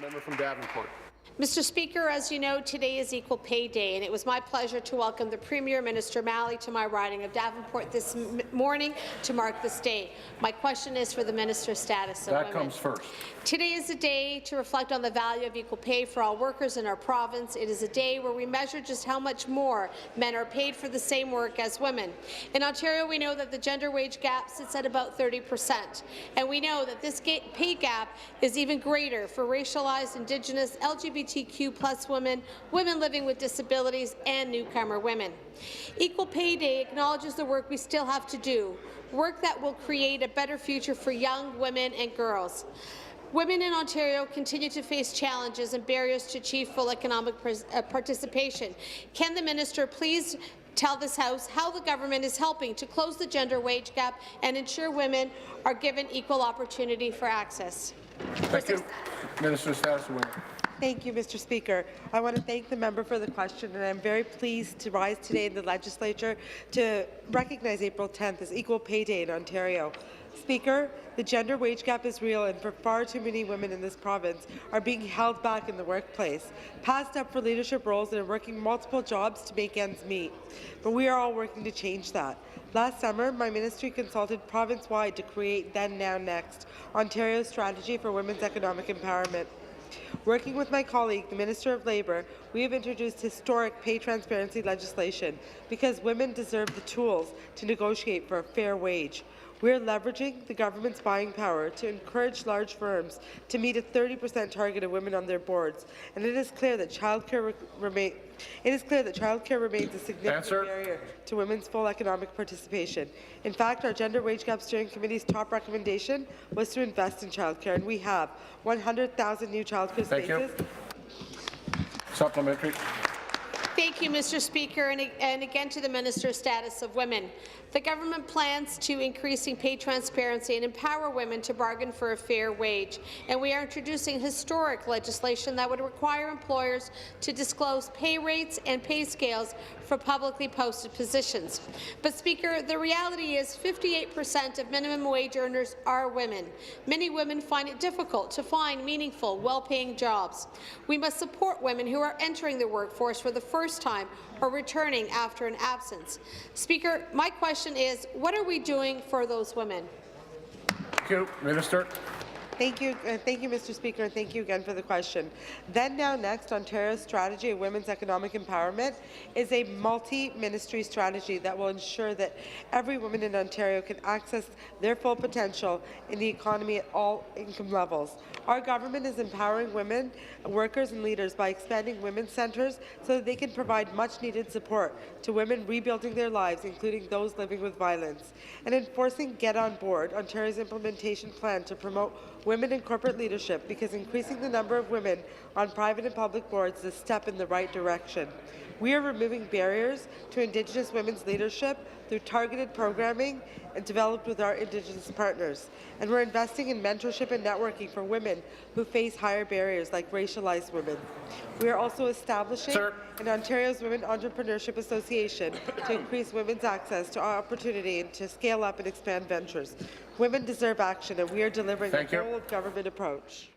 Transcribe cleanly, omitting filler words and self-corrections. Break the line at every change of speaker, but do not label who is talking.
Member from Davenport.
Mr. Speaker, as you know, today is Equal Pay Day, and it was my pleasure to welcome the Premier, Minister Malley, to my riding of Davenport this morning to mark this day. My question is for the Minister's status of women.
That comes first.
Today is a day to reflect on the value of equal pay for all workers in our province. It is a day where we measure just how much more men are paid for the same work as women. In Ontario, we know that the gender wage gap sits at about 30%, and we know that this pay gap is even greater for racialized, Indigenous, LGBTQ+ women, women living with disabilities, and newcomer women. Equal Pay Day acknowledges the work we still have to do, work that will create a better future for young women and girls. Women in Ontario continue to face challenges and barriers to achieve full economic participation. Can the minister please tell this House how the government is helping to close the gender wage gap and ensure women are given equal opportunity for access?
Thank you. Minister, status of women.
Thank you, Mr. Speaker. I want to thank the member for the question, and I'm very pleased to rise today in the legislature to recognize April 10th as Equal Pay Day in Ontario. Speaker, the gender wage gap is real, and for far too many women in this province are being held back in the workplace, passed up for leadership roles, and are working multiple jobs to make ends meet. But we are all working to change that. Last summer, my ministry consulted province-wide to create Then, Now, Next, Ontario's strategy for women's economic empowerment. Working with my colleague, the Minister of Labour, we have introduced historic pay transparency legislation because women deserve the tools to negotiate for a fair wage. We are leveraging the government's buying power to encourage large firms to meet a 30% target of women on their boards, and it is clear that childcare remains a significant barrier to women's full economic participation. In fact, our Gender Wage Gap Steering Committee's top recommendation was to invest in childcare, and we have 100,000 new childcare spaces.
Supplementary.
Thank you, Mr. Speaker, and again to the Minister's status of women. The government plans to increasing pay transparency and empower women to bargain for a fair wage, and we are introducing historic legislation that would require employers to disclose pay rates and pay scales for publicly posted positions. But, Speaker, the reality is 58% of minimum wage earners are women. Many women find it difficult to find meaningful, well-paying jobs. We must support women who are entering the workforce for the first time or returning after an absence. Speaker, my question is, what are we doing for those women?
Thank you. Minister.
Thank you, Mr. Speaker, and thank you again for the question. Then, Now, Next, Ontario's strategy of women's economic empowerment is a multi-ministry strategy that will ensure that every woman in Ontario can access their full potential in the economy at all income levels. Our government is empowering women, workers and leaders by expanding women's centres so that they can provide much-needed support to women rebuilding their lives, including those living with violence, and enforcing Get On Board, Ontario's implementation plan to promote women in corporate leadership, because increasing the number of women on private and public boards is a step in the right direction. We are removing barriers to Indigenous women's leadership through targeted programming and developed with our Indigenous partners. And we're investing in mentorship and networking for women who face higher barriers, like racialized women. We are also establishing an Ontario's Women Entrepreneurship Association to increase women's access to opportunity and to scale up and expand ventures. Women deserve action, and we are delivering a whole-of-government approach.